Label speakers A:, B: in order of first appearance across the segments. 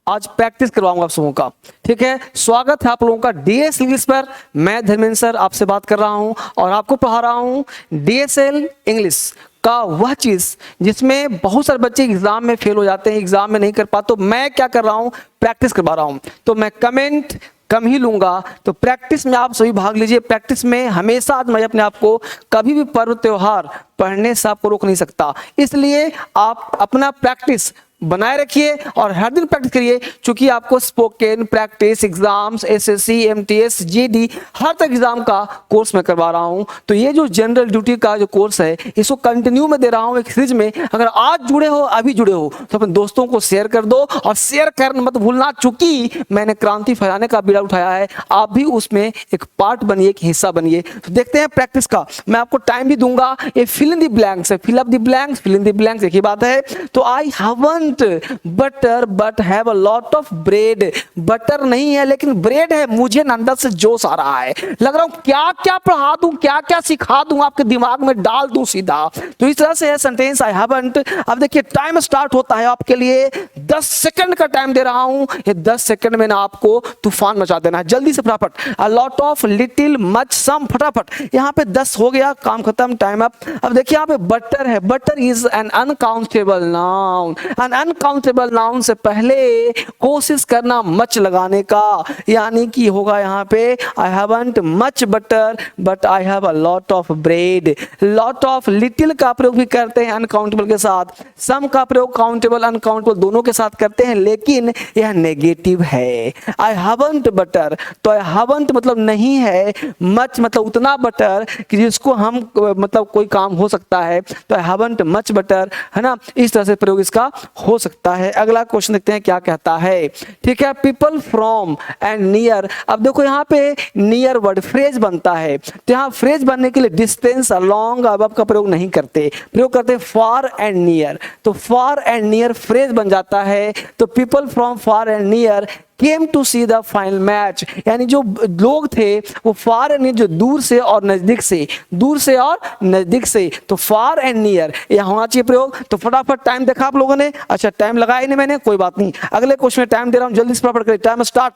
A: आज प्रैक्टिस करवाऊंगा आप सबों का। ठीक है, स्वागत है आप लोगों का डीएस इंग्लिश पर। मैं धर्मेंद्र सर आपसे बात कर रहा हूं और आपको पढ़ा रहा हूं डीएसएल इंग्लिश का वह चीज जिसमें बहुत सारे बच्चे एग्जाम में फेल हो जाते हैं, एग्जाम में नहीं कर पाते। तो मैं क्या कर रहा हूं, प्रैक्टिस करवा रहा हूं। तो मैं कमेंट कम ही लूंगा, तो प्रैक्टिस में आप सभी भाग लीजिए। प्रैक्टिस में हमेशा मैं अपने आप को कभी भी पर्व त्योहार पढ़ने से आपको रोक नहीं सकता, इसलिए आप अपना प्रैक्टिस बनाए रखिए और हर दिन प्रैक्टिस करिए। क्योंकि आपको spoken practice exams, SSC, MTS, GD हर तक एग्जाम का कोर्स मैं करवा रहा हूं। तो ये जो जनरल ड्यूटी का जो कोर्स है इसको कंटिन्यू में दे रहा हूं एक सीरीज में। अगर आज जुड़े हो, अभी जुड़े हो, तो अपने दोस्तों को शेयर कर दो और शेयर करना मत भूलना। चूंकि मैंने क्रांति फैलाने का बीड़ा उठाया है, आप भी उसमें एक पार्ट बनिए, एक हिस्सा बनिए। तो देखते हैं प्रैक्टिस का। मैं आपको टाइम भी दूंगा। ये फिल इन द ब्लैंक्स है, fill up the blanks, fill in the blanks, एक ही बात है। तो I haven't butter but have a lot of bread. Butter नहीं है लेकिन ब्रेड है, मुझे अंदर से जोश आ रहा है, लग रहा हूं क्या क्या पढ़ा दूं, क्या क्या सिखा दूं, आपके दिमाग में डाल दूं सीधा। तो इस तरह से है सेंटेंस आई हैवंट। अब देखिए टाइम स्टार्ट होता है आपके लिए, 10 सेकंड का टाइम दे रहा हूं। ये 10 सेकंड में ना आपको तूफान मचा देना है, जल्दी से फटाफट। A lot of, little, much, some, फटाफट। यहाँ पे 10 हो गया, काम खत्म, टाइम अप। अब देखिए यहाँ पे बटर है, butter is an uncountable noun. N uncountable noun से पहले कोशिश करना मच लगाने का, यानी कि होगा यहाँ पे I haven't much butter but I have a lot of bread. Lot of, little का प्रयोग भी करते हैं अनकाउंटेबल के साथ, सम का प्रयोग काउंटेबल अनकाउंटेबल दोनों के साथ करते हैं, लेकिन यह नेगेटिव है। आई हैवंट बटर, तो आई हैवंट मतलब नहीं है, मच मतलब उतना बटर कि जिसको हम मतलब कोई काम हो सकता है। तो आई हैवंट मच बटर, है ना, इस तरह से प्रयोग इसका हो सकता है। अगला क्वेश्चन देखते हैं क्या कहता है। ठीक है, पीपल फ्रॉम एंड नियर। अब देखो यहाँ पे नियर वर्ड फ्रेज बनता है, तो यहाँ फ्रेज बनने के लिए डिस्टेंस, अलोंग, अब का प्रयोग नहीं करते, प्रयोग करते हैं फार एंड नियर। तो फार एंड नियर फ्रेज बन जाता है। तो people from far and near came to see the final match, यानी जो लोग थे वो फार एंड नियर, जो दूर से और नजदीक से, दूर से और नजदीक से। तो फार एंड नियर यह होना चाहिए प्रयोग। तो फटाफट टाइम देखा आप लोगों ने, अच्छा टाइम लगाया नहीं मैंने, कोई बात नहीं। अगले क्वेश्चन में टाइम दे रहा हूं, जल्दी से फटाफट करिए, time start.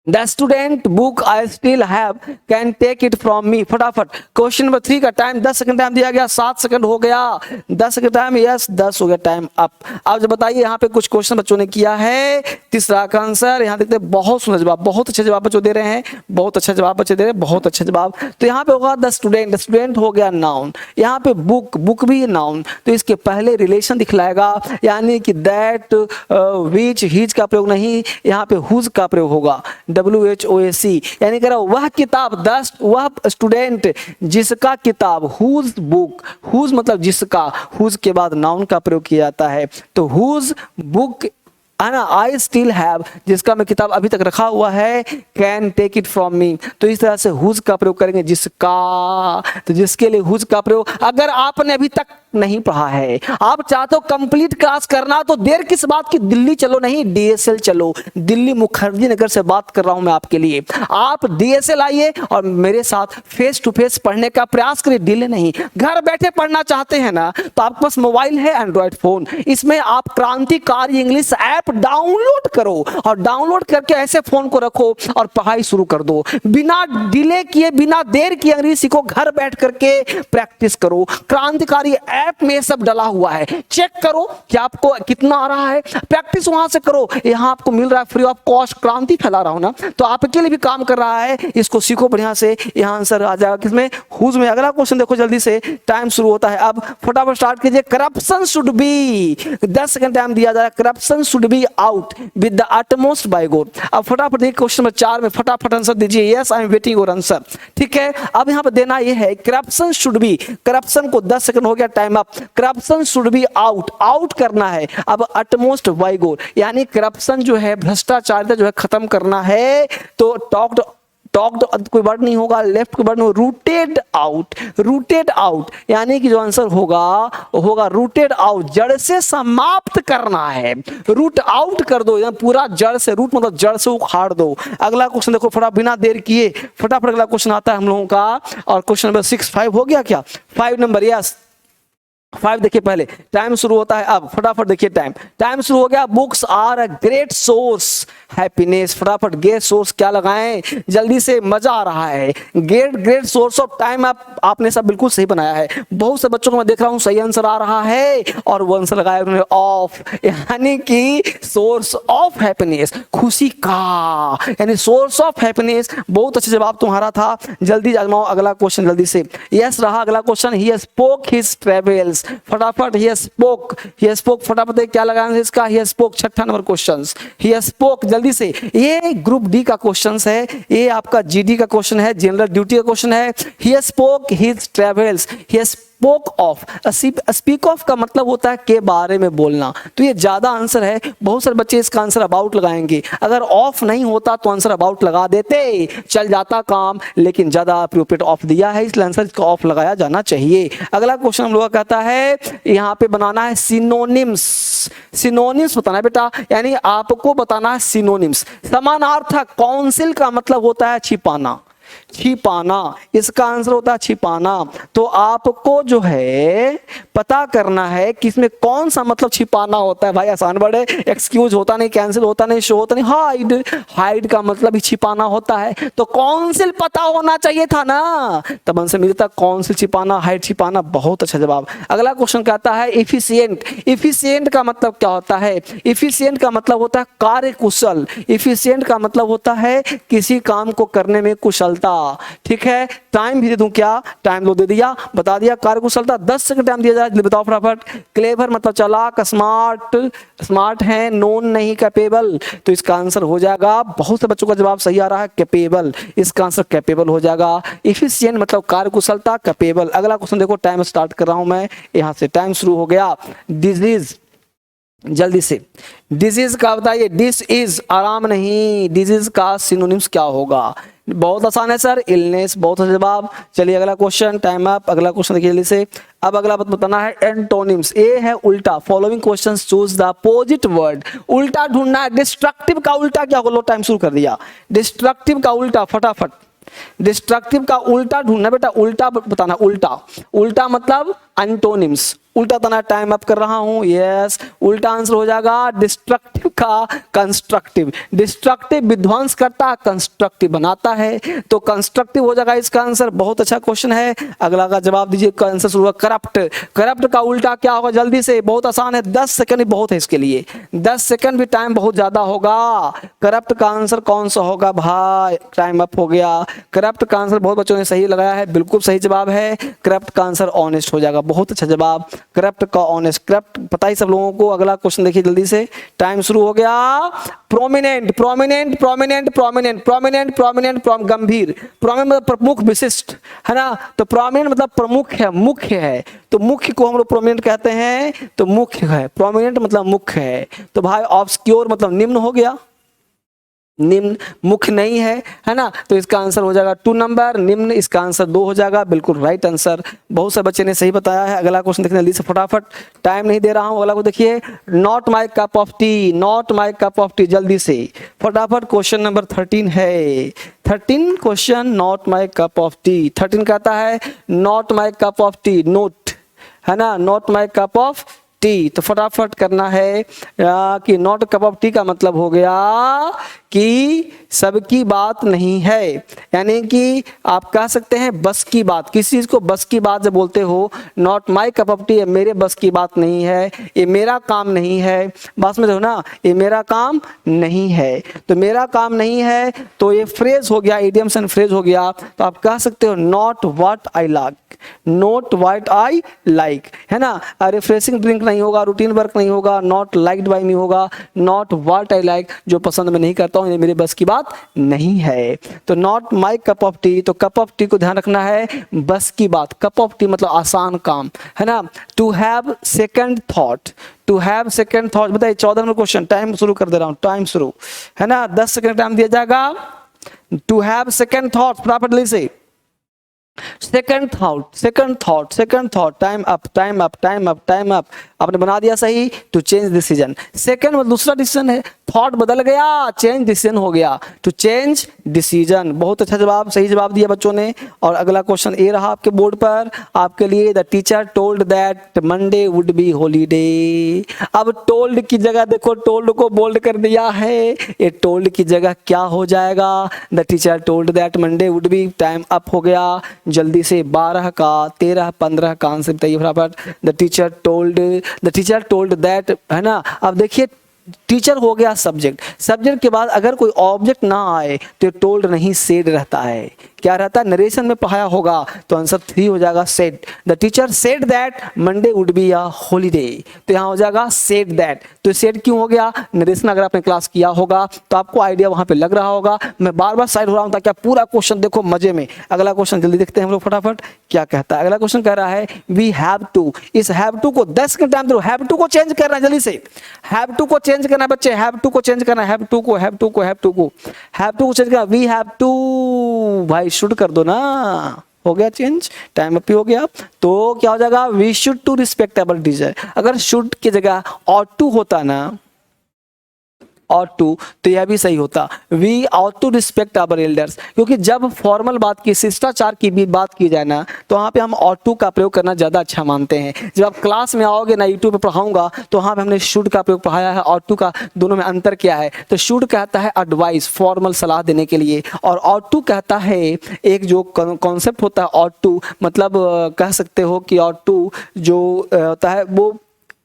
A: The student book I still have can take it from me। फटाफट क्वेश्चन नंबर 3 का टाइम 10 सेकंड टाइम दिया गया, 7 सेकंड हो गया, 10 सेकंड टाइम, यस 10 हो गया, टाइम अप। अब जब बताइए यहाँ पे कुछ क्वेश्चन बच्चों ने किया है, तीसरा का आंसर यहाँ देखते हैं, बहुत सुंदर जवाब, बहुत अच्छे जवाब बच्चों दे रहे हैं, बहुत अच्छा जवाब बच्चे दे रहे हैं, बहुत अच्छा जवाब। तो यहाँ पे होगा द स्टूडेंट, स्टूडेंट हो गया नाउन। यहाँ पे बुक, बुक भी नाउन, तो इसके पहले रिलेशन दिखलाएगा, यानी कि दैट, विच, हिज का प्रयोग नहीं, यहाँ पे हुज का प्रयोग होगा, WHOAC, यानी कह रहा वह किताब, वह स्टूडेंट जिसका किताब, हुज बुक, हुज मतलब जिसका, हुज के बाद नाउन का प्रयोग किया जाता है। तो हुज बुक, है ना, आई स्टिल हैव, जिसका मैं किताब अभी तक रखा हुआ है, can take it from me. तो इस तरह से हुज का प्रयोग करेंगे, जिसका, तो जिसके लिए हुज का प्रयोग। अगर आपने अभी तक नहीं पढ़ा है, आप चाहते हो कंप्लीट क्लास करना, तो देर किस बात की, दिल्ली चलो, नहीं डीएसएल चलो। दिल्ली मुखर्जी नगर से बात कर रहा हूं मैं आपके लिए। आप डीएसएल आइए और मेरे साथ फेस टू फेस पढ़ने का प्रयास करिए, डिले नहीं। घर बैठे पढ़ना चाहते हैं ना, तो आपके पास मोबाइल है, एंड्रॉइड फोन, इसमें आप क्रांतिकारी इंग्लिश ऐप डाउनलोड करो और डाउनलोड करके ऐसे फोन को रखो और पढ़ाई शुरू कर दो। बिना डिले किए, बिना देर किए अंग्रेजी सीखो, घर बैठ करके प्रैक्टिस करो। क्रांतिकारी ऐप में सब डला हुआ है, चेक करो कि आपको कितना आ रहा है, प्रैक्टिस वहां से करो। यहाँ आपको मिल रहा है फ्री ऑफ कॉस्ट, क्रांति फैला रहा हूं ना, तो आपके लिए भी काम कर रहा है, इसको सीखो बढ़िया से। यहाँ आंसर आ जाएगा किसमें, हुज में। अगला क्वेश्चन देखो जल्दी से, टाइम शुरू होता है अब, फटाफट स्टार्ट कीजिए। Corruption should be, 10 second time दिया जा रहा है, corruption should be out with the utmost by God। अब फटाफट देखिए क्वेश्चन नंबर 4 में, फटाफट आंसर दीजिए, yes I am waiting your answer. ठीक है, अब यहाँ पे देना ये है, करप्शन शुड बी, करप्शन को 10 सेकंड हो गया, time up. Corruption should be out, out करना है। अब utmost by God, यानी करप्शन जो है, भ्रष्टाचारिता जो है खत्म करना है। तो टॉक्ड, टॉक्ड कोई वर्ड नहीं होगा, लेफ्ट कोई वर्ड नहीं, रूटेड आउट, रूटेड आउट, यानी कि जो आंसर होगा होगा रूटेड आउट, जड़ से समाप्त करना है। रूट आउट कर दो, पूरा जड़ से, रूट मतलब जड़ से उखाड़ दो। अगला क्वेश्चन देखो फटाफट, बिना देर किए फटाफट अगला क्वेश्चन आता है हम लोगों का, और क्वेश्चन नंबर 6, 5 हो गया क्या, 5 नंबर, यस। 5 देखिए पहले, टाइम शुरू होता है अब, फटाफट देखिए टाइम शुरू हो गया। Books are a great source happiness, फटाफट गेट सोर्स क्या लगाएं जल्दी से, मजा आ रहा है। ग्रेट सोर्स ऑफ टाइम, आपने सब बिल्कुल सही बनाया है। बहुत से बच्चों को मैं देख रहा हूं सही आंसर आ रहा है और वो आंसर लगाया उन्होंने ऑफ, यानी कि सोर्स ऑफ हैप्पीनेस, खुशी का, यानी सोर्स ऑफ हैप्पीनेस। बहुत अच्छा जवाब तुम्हारा था। जल्दी आजमाओ अगला क्वेश्चन जल्दी से। यस रहा अगला question, he spoke his travels, फटाफट ही स्पोक फटाफट क्या लगाना है इसका, ही स्पोक, छठा नंबर क्वेश्चन, ही स्पोक जल्दी से। ये ग्रुप डी का क्वेश्चन है, ये आपका जीडी का क्वेश्चन है, जनरल ड्यूटी का क्वेश्चन है। He spoke his travels, he spoke of, speak of का मतलब होता है के बारे में बोलना, तो ये ज्यादा आंसर है। बहुत सारे बच्चे इसका आंसर अबाउट लगाएंगे, अगर ऑफ नहीं होता तो आंसर अबाउट लगा देते, चल जाता काम, लेकिन ज्यादा अप्रोप्रिएट ऑफ दिया है इसलिए आंसर इसका ऑफ लगाया जाना चाहिए। अगला क्वेश्चन हम लोग का कहता है यहाँ पे बनाना है सिनोनिम्स, सिनोनिम्स बताना है बेटा, यानी आपको बताना है सिनोनिम्स। समानार्थक, काउंसिल का मतलब होता है छिपाना, छिपाना, इसका आंसर होता है छिपाना। तो आपको जो है पता करना है कि इसमें कौन सा मतलब छिपाना होता है। भाई आसान बड़े, एक्सक्यूज होता नहीं, कैंसिल होता नहीं, शो होता नहीं, हाइड, हाइड का मतलब ही छिपाना होता है। तो काउंसिल पता होना चाहिए था ना, तब आंसर मिलता काउंसिल छिपाना, हाइड छिपाना। बहुत अच्छा जवाब। अगला क्वेश्चन कहता है इफिशिएंट, इफिशिएंट का मतलब क्या होता है, इफिशिएंट का मतलब होता है कार्यकुशल, इफिशिएंट का मतलब होता है किसी काम को करने में कुशलता, ठीक है। टाइम भी दे दूं क्या, टाइम लो दे दिया, बता दिया। कार्यकुशलता 10 सेकंड टाइम दिया जाए, बताओ फटाफट। क्लेवर मतलब चालाक, स्मार्ट, स्मार्ट है, नोन नहीं कैपेबल, तो इसका आंसर हो जाएगा, बहुत से बच्चों का जवाब सही आ रहा है कैपेबल, इसका आंसर कैपेबल हो जाएगा। इफिशिएंट मतलब कार्यकुशलता, कैपेबल। अगला क्वेश्चन देखो, टाइम स्टार्ट कर रहा हूं मैं, यहां से टाइम शुरू हो गया। डिजीज, जल्दी से, डिजीज का बताइए, डिस इज आराम नहीं, डिजीज का सिनोनिम्स क्या होगा। बहुत आसान है सर, इलनेस, बहुत अच्छा जवाब। चलिए अगला क्वेश्चन, टाइम अप। अगला क्वेश्चन देखिए जल्दी से। अब अगला बताना है एंटोनिम्स, ए है उल्टा, following questions choose the opposite word, उल्टा ढूंढना है। डिस्ट्रक्टिव का उल्टा क्या होगा, लो टाइम शुरू कर दिया। डिस्ट्रक्टिव का उल्टा फटाफट, डिस्ट्रक्टिव का उल्टा ढूंढना बेटा, उल्टा बताना, उल्टा, उल्टा मतलब एंटोनिम्स, उल्टा तना। टाइम अप कर रहा हूं, यस, उल्टा आंसर हो जाएगा डिस्ट्रक्टिव का कंस्ट्रक्टिव, डिस्ट्रक्टिव विध्वंस करता, कंस्ट्रक्टिव बनाता है, तो कंस्ट्रक्टिव हो जाएगा इसका आंसर। बहुत अच्छा क्वेश्चन है। अगला का जवाब दीजिए, आंसर शुरू हुआ करप्ट, करप्ट का उल्टा क्या होगा, जल्दी से, बहुत आसान है, 10 सेकंड बहुत है इसके लिए, 10 सेकंड भी टाइम बहुत ज्यादा होगा। करप्ट का आंसर कौन सा होगा भाई, टाइम अप हो गया। करप्ट का आंसर बहुत बच्चों ने सही लगाया है, बिल्कुल सही जवाब है। करप्ट का आंसर ऑनेस्ट हो जाएगा, बहुत अच्छा जवाब। करप्ट का ऑनेस्ट, करप्ट पता ही सब लोगों को। अगला क्वेश्चन देखिए जल्दी से, टाइम शुरू हो गया। Prominent, prominent, prominent, prominent, prominent, prominent, गंभीर, प्रोमिनेंट मतलब प्रमुख, विशिष्ट, है ना। तो प्रोमिनेंट मतलब प्रमुख है, मुख्य है, तो मुख्य को हम लोग प्रोमिनेंट कहते हैं, तो मुख्य है, प्रोमिनेंट मतलब मुख्य है। तो भाई ऑब्सक्योर मतलब निम्न हो गया, निम्न, मुख्य नहीं है ना, तो इसका आंसर हो जाएगा 2 नंबर, निम्न, इसका आंसर 2 हो जाएगा, बिल्कुल राइट आंसर। बहुत से बच्चे ने सही बताया है। अगला क्वेश्चन देखने जल्दी से फटाफट, टाइम नहीं दे रहा हूं। अगला को देखिए, not my cup of T, not my cup of T, जल्दी से फटाफट। क्वेश्चन नंबर 13 है, 13 question, not my cup of T. 13 कहता है not my cup of T, note, है ना, not my cup of T. तो फटाफट करना है कि नॉट कप ऑफ टी का मतलब हो गया कि सबकी बात नहीं है, यानी कि आप कह सकते हैं बस की बात, किसी चीज को बस की बात जब बोलते हो, not my cup of T, मेरे बस की बात नहीं है, ये मेरा काम नहीं है, बस में हो ना, ये मेरा काम नहीं है, तो मेरा काम नहीं है, तो ये फ्रेज हो गया, इडियम्स एंड फ्रेज हो गया। तो आप कह सकते हो not what I like, not what I like, है ना। रिफ्रेशिंग ड्रिंक नहीं होगा, रूटीन वर्क नहीं होगा, नॉट लाइक्ड बाय मी होगा, नॉट व्हाट आई लाइक, जो पसंद मैं नहीं करता हूं, ये मेरे बस की बात नहीं है। तो not my cup of T, तो कप ऑफ टी को ध्यान रखना है, बस की बात, कप ऑफ टी मतलब आसान काम, है ना। To have second thought, to have second thought, बताइए 14 नंबर क्वेश्चन, टाइम शुरू कर दे रहा हूं, टाइम शुरू, है ना, 10 सेकंड टाइम दिया जाएगा। To have second thought, properly से, second thought, second thought, second thought, time up, time up, time up, time up, आपने बना दिया सही। टू चेंज डिसीजन, सेकंड मतलब दूसरा डिसीजन है, थॉट बदल गया, चेंज डिसीजन हो गया, टू चेंज डिसीजन। बहुत अच्छा जवाब, सही जवाब दिया बच्चों ने। और अगला क्वेश्चन ये रहा आपके बोर्ड पर आपके लिए, the teacher told that Monday would be holiday. अब टोल्ड की जगह देखो, टोल्ड को बोल्ड कर दिया है, ये टोल्ड की जगह क्या हो जाएगा, the teacher told that Monday would be, time up हो गया। जल्दी से 12 का 13 15 का आंसर बताइए फटाफट। द टीचर टोल्ड दैट, है ना। अब देखिए टीचर हो गया सब्जेक्ट, सब्जेक्ट के बाद अगर कोई ऑब्जेक्ट ना आए तो टोल्ड नहीं सेड रहता है, क्या रहता है, नरेशन में पढ़ाया होगा तो आंसर 3 हो जाएगा said. The teacher said that Monday would be a holiday, तो यहाँ हो जाएगा सेड दैट। तो सेड क्यों हो गया, नरेशन अगर आपने क्लास किया होगा तो आपको आइडिया वहां पे लग रहा होगा। मैं बार बार साइड हो रहा हूं ताकि आप पूरा क्वेश्चन देखो मजे में। अगला क्वेश्चन जल्दी देखते हैं हम लोग फटाफट क्या कहता है। अगला क्वेश्चन कह रहा है वी हैव टू, इस हैव टू को 10 के टाइम दो, हैव टू को चेंज करना है जल्दी से, हैव टू को चेंज करना है बच्चे, हैव टू को चेंज करना है, हैव टू को चेंज करना, वी हैव टू, भाई शुड कर दो ना, हो गया चेंज, टाइम अप हो गया। तो क्या हो जाएगा, we should to respect our teacher. अगर शुड की जगह ऑट टू होता ना, ऑट टू, तो यह भी सही होता, we ought to respect our elders. क्योंकि जब फॉर्मल बात की, शिष्टाचार की भी बात की जाए ना, तो वहाँ पे हम ऑट टू का प्रयोग करना ज़्यादा अच्छा मानते हैं। जब आप क्लास में आओगे ना, यूट्यूब पे पढ़ाऊंगा, तो वहाँ पे हमने शुड का प्रयोग पढ़ाया है, ऑट टू का, दोनों में अंतर क्या है। तो शुड कहता है एडवाइस, फॉर्मल सलाह देने के लिए, और ऑट टू कहता है एक जो कॉन्सेप्ट होता है, ऑट टू मतलब कह सकते हो कि ऑट टू जो होता है वो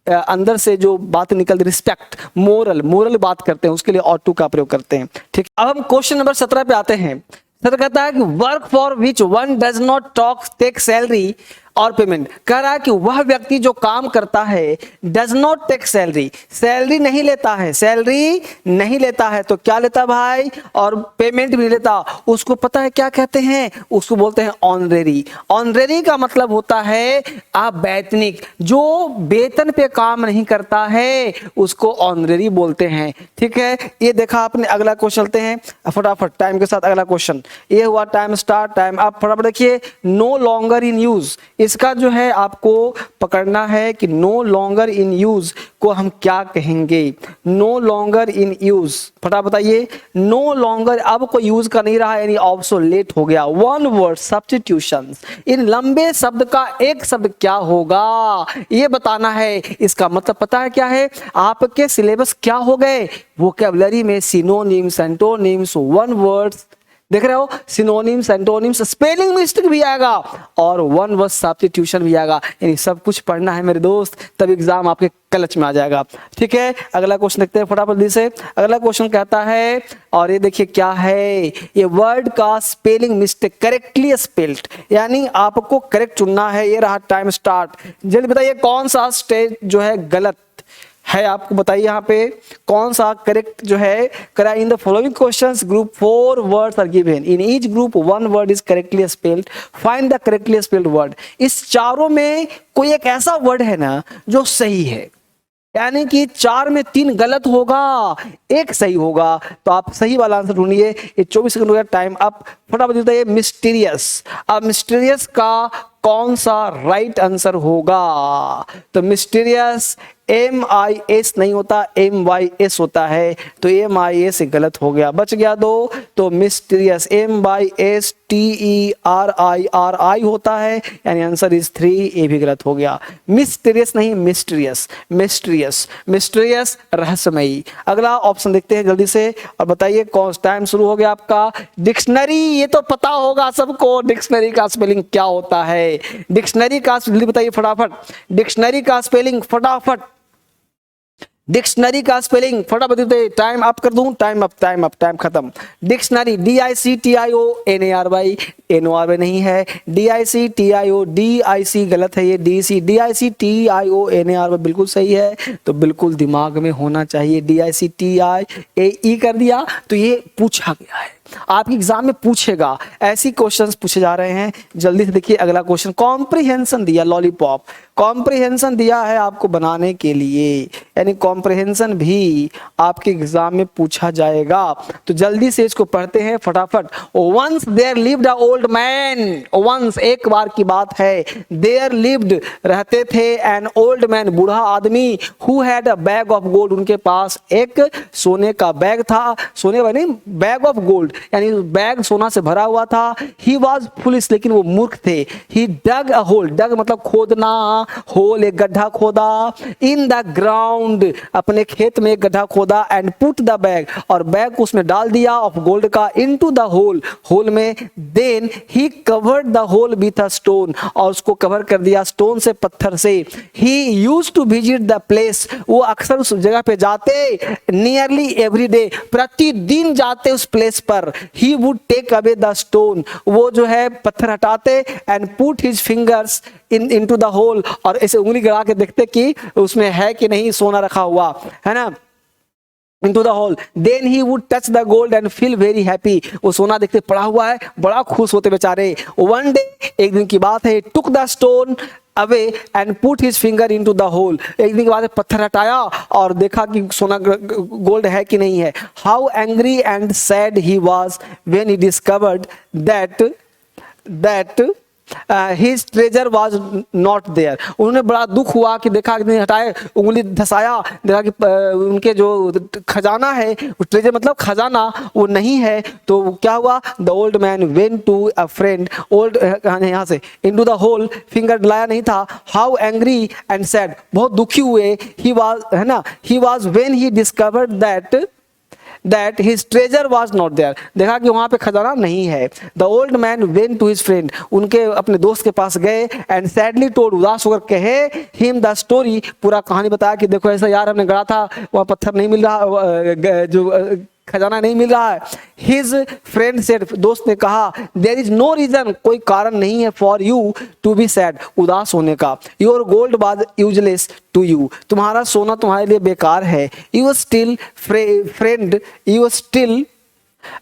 A: अंदर से जो बात निकलती, रिस्पेक्ट, मोरल बात करते हैं, उसके लिए ऑट टू का प्रयोग करते हैं। ठीक, अब हम क्वेश्चन नंबर 17 पे आते हैं। सर कहता है कि work for which one does not take salary और पेमेंट। कह रहा है कि वह व्यक्ति जो काम करता है does not take salary, salary नहीं लेता है, सैलरी नहीं लेता है, तो क्या लेता भाई, और पेमेंट भी नहीं लेता, उसको पता है क्या कहते हैं, उसको बोलते हैं ऑनरेरी। ऑनरेरी का मतलब होता है अवैतनिक, जो वेतन पे काम नहीं करता है उसको ऑनरेरी बोलते हैं। ठीक है, ये देखा आपने। अगला क्वेश्चन चलते हैं फटाफट टाइम के साथ। अगला क्वेश्चन ये हुआ, टाइम स्टार्ट, टाइम आप फटाफट देखिए। नो लॉन्गर इन यूज, इसका जो है आपको पकड़ना है कि नो लॉन्गर इन यूज को हम क्या कहेंगे। नो लॉन्गर इन यूज, फटाफट बताइए। नो लॉन्गर अब कोई यूज कर नहीं रहा, यानी ऑब्सोलेट हो गया। वन वर्ड सब्स्टिट्यूशन, इन लंबे शब्द का एक शब्द क्या होगा ये बताना है। इसका मतलब पता है क्या है, आपके सिलेबस क्या हो गए, वोकैबुलरी में सिनोनिम्स, एंटोनिम्स, वन वर्ड्स, देख रहे हो, सिनोनिम्स, एंटोनिम्स, स्पेलिंग मिस्टेक भी आएगा और वन वर्ड सब्स्टिट्यूशन भी आएगा। यानी सब कुछ पढ़ना है मेरे दोस्त, तब एग्जाम आपके क्लच में आ जाएगा। ठीक है, अगला क्वेश्चन देखते हैं फटाफट जल्दी से। अगला क्वेश्चन कहता है, और ये देखिए क्या है, ये वर्ड का स्पेलिंग मिस्टेक करेक्टली स्पेल्ड, यानी आपको करेक्ट चुनना है। ये रहा, टाइम स्टार्ट। जल्दी बताइए कौन सा स्टेज जो है गलत है, आपको बताइए यहाँ पे कौन सा करेक्ट जो है। करा in the following questions group 4 words are given, in each group 1 word is correctly spelled, find the correctly spelled word. इस चारों में कोई एक ऐसा वर्ड है ना जो सही है, यानी कि 4 में 3 गलत होगा, एक सही होगा, तो आप सही वाला आंसर ढूंढिए। ये 24 सेकंड हो गया, टाइम अप। फटाफट बताइए मिस्टीरियस। अब मिस्टीरियस का कौन सा राइट आंसर होगा, तो मिस्टीरियस MIS नहीं होता, MYS होता है, तो MIS गलत हो गया, बच गया 2। तो मिस्टीरियस MYSTERIRI होता है, यानी आंसर इज 3, ये भी गलत हो गया। मिस्टीरियस नहीं, मिस्टीरियस, मिस्टीरियस, मिस्टीरियस रहस्यमयी। अगला ऑप्शन देखते हैं जल्दी से और बताइए कौन, टाइम शुरू हो गया आपका। डिक्शनरी, ये तो पता होगा सबको, डिक्शनरी का स्पेलिंग क्या होता है। डिक्शनरी का जल्दी बताइए फटाफट, डिक्शनरी का स्पेलिंग फटाफट, डिक्शनरी का स्पेलिंग फटाफट बताइए। टाइम अप कर दूं, time up, time up, time खत्म। डिक्शनरी DICTIONARY, NORY नहीं है, DICTIODIC गलत है, ये DICTIONARY बिल्कुल सही है, तो बिल्कुल दिमाग में होना चाहिए। DICTIAE कर दिया, तो ये पूछा गया है, आपके एग्जाम में पूछेगा, ऐसी क्वेश्चंस पूछे जा रहे हैं। जल्दी से देखिए अगला क्वेश्चन, कॉम्प्रिहेंशन दिया, लॉलीपॉप, कॉम्प्रिहेंशन दिया है आपको बनाने के लिए, यानी कॉम्प्रिहेंशन भी आपके एग्जाम में पूछा जाएगा। तो जल्दी से इसको पढ़ते हैं फटाफट। Once there lived a old man, once एक बार की बात है, देयर लिव्ड रहते थे एन ओल्ड मैन बूढ़ा आदमी, who had a bag of gold, उनके पास एक सोने का बैग था, सोने का नहीं बैग ऑफ गोल्ड, यानी बैग सोना से भरा हुआ था। ही वॉज फुलिश, लेकिन वो मूर्ख थे। ही डग अ होल, डग मतलब खोदना, होल एक गड्ढा खोदा, इन द ग्राउंड अपने खेत में एक गड्ढा खोदा, एंड पुट द बैग और बैग उसमें डाल दिया ऑफ गोल्ड का, इनटू द होल होल में, then he covered the hole with a stone और उसको कवर कर दिया स्टोन से, पत्थर से। He use to visit the place, वो अक्सर उस जगह पे जाते, नियरली एवरी डे प्रतिदिन जाते उस प्लेस पर। He would take away the stone, वो जो है पत्थर हटाते, and put his fingers into the hole और ऐसे उंगली गड़ा के देखते कि उसमें है कि नहीं सोना रखा हुआ है ना, into the hole, then he would touch the gold and feel very happy, वो सोना देखते पड़ा हुआ है बड़ा खुश होते बेचारे। one day एक दिन की बात है, took the stone away and put his finger into the hole, एक दिन के बाद पत्थर हटाया और देखा कि सोना गोल्ड है कि नहीं है। how angry and sad he was when he discovered that his treasure was not there, उन्होंने बड़ा दुख हुआ कि देखा कि नहीं हटाए, उंगली धसाया, देखा कि उनके जो खजाना है, ट्रेजर मतलब खजाना, वो नहीं है। तो क्या हुआ, the old man went to a friend, old यहाँ से इनटू द होल, फिंगर डलाया नहीं था। हाउ एंग्री एंड सैड, बहुत दुखी हुए, ही वाज है ना, he was when he discovered that his treasure was not there, देखा कि वहां पे खजाना नहीं है। the old man went to his friend, उनके अपने दोस्त के पास गए, and sadly told, उदास होकर कहे, him the story, पूरा कहानी बताया कि देखो ऐसा यार हमने गड़ा था, वहां पत्थर नहीं मिल रहा, जो खजाना नहीं मिल रहा है। His friend said, दोस्त ने कहा, there is no reason, कोई कारण नहीं है for you to be sad, उदास होने का। Your gold was useless to you, तुम्हारा सोना तुम्हारे लिए बेकार है। You still friend, you still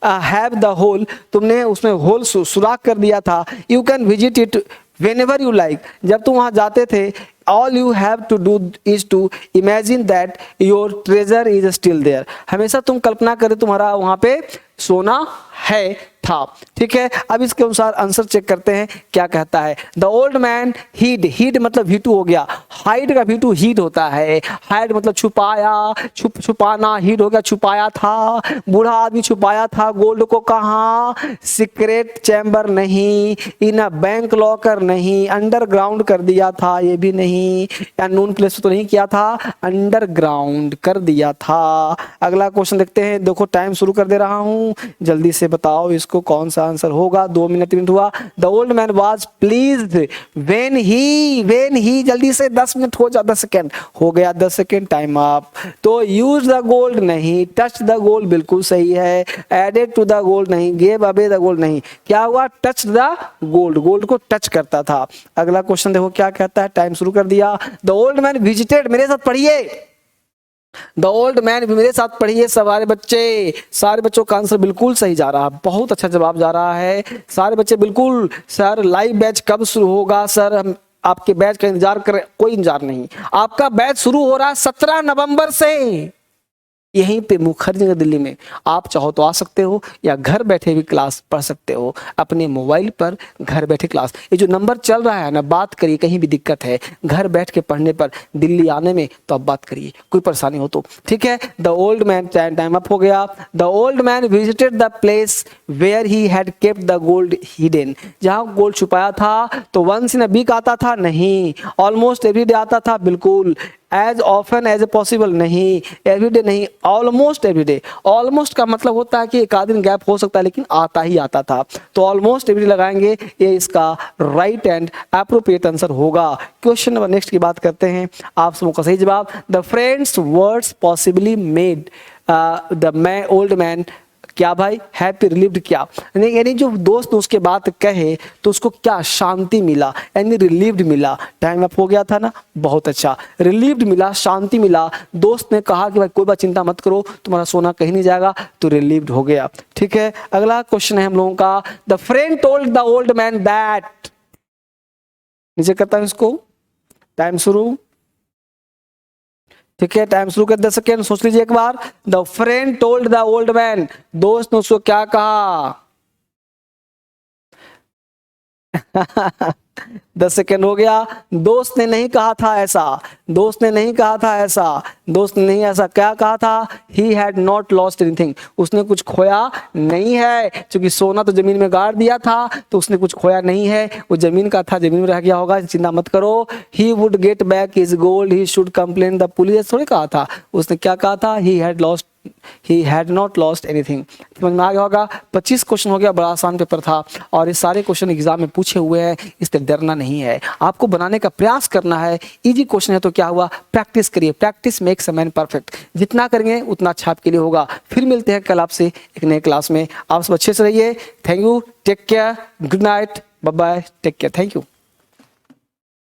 A: have the hole, तुमने उसमें होल सुराख कर दिया था। You can visit it whenever you like, जब तुम वहां जाते थे, all you have to do is to imagine that your treasure is still there, हमेशा तुम कल्पना करें तुम्हारा वहां पे सोना है था। ठीक है, अब इसके अनुसार आंसर चेक करते हैं क्या कहता है। The old man heed, heed मतलब V2 हो गया, हाइड का V2 हीड होता है, हाइड मतलब छुपाया, छुपाना, हीड हो गया छुपाया था, बूढ़ा आदमी छुपाया था गोल्ड को कहाँ, सीक्रेट चैम्बर नहीं, इन अ बैंक लॉकर नहीं, अंडरग्राउंड कर दिया था ये भी नहीं, या नून प्लेस तो नहीं किया था, अंडरग्राउंड कर दिया था। अगला क्वेश्चन देखते हैं, देखो टाइम शुरू कर दे रहा हूं, जल्दी से बताओ इसको कौन सा आंसर होगा। 2 मिनट हुआ। The old man was pleased when he, जल्दी से 10 मिनट हो जा, 10 सेकेंड हो गया, 10 सेकेंड टाइम अप। तो यूज द गोल्ड नहीं, टच द गोल्ड बिल्कुल सही है, एडेड टू द गोल्ड नहीं, गेव अवे द गोल्ड नहीं, क्या हुआ, टच द गोल्ड, गोल्ड को टच करता था। अगला क्वेश्चन देखो क्या कहता है, टाइम शुरू कर दिया। द ओल्ड मैन विजिटेड, मेरे साथ पढ़िए, द ओल्ड मैन, मेरे साथ पढ़िए सारे बच्चे, सारे बच्चों का आंसर बिल्कुल सही जा रहा है, बहुत अच्छा जवाब जा रहा है सारे बच्चे बिल्कुल। सर लाइव बैच कब शुरू होगा, सर हम आपके बैच का इंतजार कर रहे, कोई इंतजार नहीं, आपका बैच शुरू हो रहा है 17 नवंबर से, यहीं पे मुखर्जी नगर दिल्ली में। आप चाहो तो आ सकते हो या घर बैठे भी क्लास पढ़ सकते हो अपने मोबाइल पर, घर बैठे क्लास। ये जो नंबर चल रहा है ना, बात करिए, कहीं भी दिक्कत है घर बैठ के पढ़ने पर, दिल्ली आने में, तो आप बात करिए, कोई परेशानी हो तो। ठीक है, the old man, time up हो गया। The old man visited the place where he had kept the gold hidden, जहाँ गोल्ड छुपाया था। तो वंस इन अ वीक आता था, नहीं। ऑलमोस्ट एवरीडे आता था, बिल्कुल। As often as a possible, नहीं। एवरीडे नहीं, ऑलमोस्ट एवरीडे। ऑलमोस्ट का मतलब होता है कि एक आध दिन गैप हो सकता है, लेकिन आता ही आता था। तो ऑलमोस्ट एवरीडे लगाएंगे, ये इसका राइट एंड एप्रोप्रिएट आंसर होगा। क्वेश्चन नंबर नेक्स्ट की बात करते हैं, आप सबों का सही जवाब, the friends words possibly made the old man, क्या भाई, हैप्पी रिलीव्ड, क्या यानी जो दोस्त उसके बात कहे तो उसको क्या शांति मिला, यानी रिलीव्ड मिला। टाइम अप हो गया था ना, बहुत अच्छा, रिलीव्ड मिला, शांति मिला। दोस्त ने कहा कि भाई कोई बात चिंता मत करो, तुम्हारा सोना कहीं नहीं जाएगा, तो रिलीव्ड हो गया। ठीक है, अगला क्वेश्चन है हम लोगों का, the friend told the old man that, नीचे करता हूं इसको, टाइम शुरू। ठीक है, टाइम शुरू कर 10 सेकेंड। सोच लीजिए एक बार। The friend told the old man, दोस्त ने उसको क्या कहा? 10 सेकेंड हो गया। दोस्त ने नहीं कहा था ऐसा, दोस्त ने नहीं कहा था ऐसा, दोस्त ने नहीं ऐसा क्या कहा था? He had not lost anything, उसने कुछ खोया नहीं है, क्योंकि सोना तो जमीन में गाड़ दिया था, तो उसने कुछ खोया नहीं है, वो जमीन का था, जमीन में रह गया होगा, चिंता मत करो। He would get back his gold, he should complain the police, थोड़ी कहा था, उसने क्या कहा था? He had lost, he had not lost anything। समझ में आ गया होगा। 25 क्वेश्चन हो गया, बड़ा आसान पेपर था और ये सारे क्वेश्चन एग्जाम में पूछे हुए हैं, इसलिए डरना नहीं है, आपको बनाने का प्रयास करना है। इजी क्वेश्चन है तो क्या हुआ, प्रैक्टिस करिए, practice makes a man perfect, जितना करेंगे उतना अच्छा आपके लिए होगा। फिर मिलते हैं कल आपसे एक नए क्लास में, आप सब अच्छे से रहिए। Thank you, take care, good night, bye bye, take care, thank you.